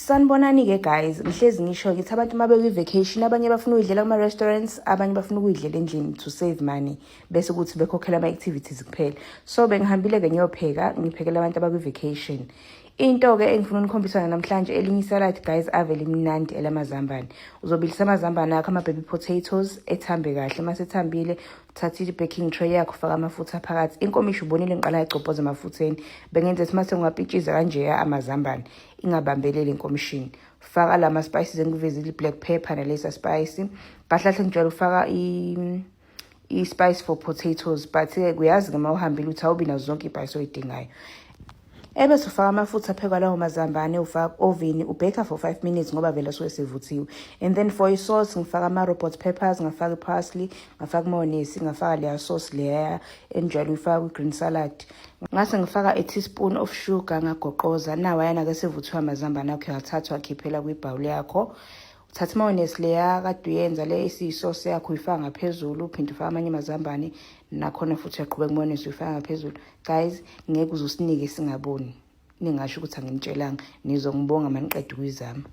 Sanibonani-ke guys, ngihlezi ngisho ngithi abantu uma bekwi-vacation abanye bafuna ukuyidlela kuma-restaurants, abanye bafuna ukuyidlela endlini to save money bese ukuthi bekhokhela ama-activities kuphela. So bengihambile-ke ngiyopheka, ngiphekela abantu abakwi-vacation. Into-ke engifuna unikhombisana namhlanje elinye isalad guys ave limnandi elamazambane. Uzobilisa amazambane akho ama-baby potatoes ethambe kahle. Mase ethambile uthatha i-baking tray yakho ufaka amafutha phakathi. Inkomishi ubonile ngiqala ngicobhoza emafutheni. Bengenza ethi mase ngingapitshiza kanjeya amazambane ingabambeleli inkomishini. Faka la ma-spices engivezile i-black pepper nalesa spice. Kahle kahle ngijwayele ukufaka i-spice for potatoes but-ke kuyazi-ke uma uhambile uthi awubi nazo zonke iy'spice oy'dingayo. Ebese ufaka amafutha aphekwa lawo mazambane ufaka oven ubheka for 5 minutes ngoba vele asuke sevuthiwe. And then for i-sauce ngifaka ama-robot peppers, ngafaka i-parsley, ngafaka mayonnaise, ngafaka leya sauce leya enjalo uyifaka kwi-green salad. Ngase ngifaka a teaspoon of sugar ngagoqoza. Nawayana-ke sevuthiwe amazambane akho uyathatha wakhiphela kwi-bowl yakho. Uthatha mayonnaise leya kade uyenza le esiyi-sauce yakho uyifaka ngaphezulu uphinde ufaka amanye amazambane nakhona futhi uyaqhubeka mayonnaise uyifaka ngaphezulu. Guys, ngeke uze usinike singaboni. Ningasho ukuthi anginitshelanga, nizongibonga maniqeda ukuyizama.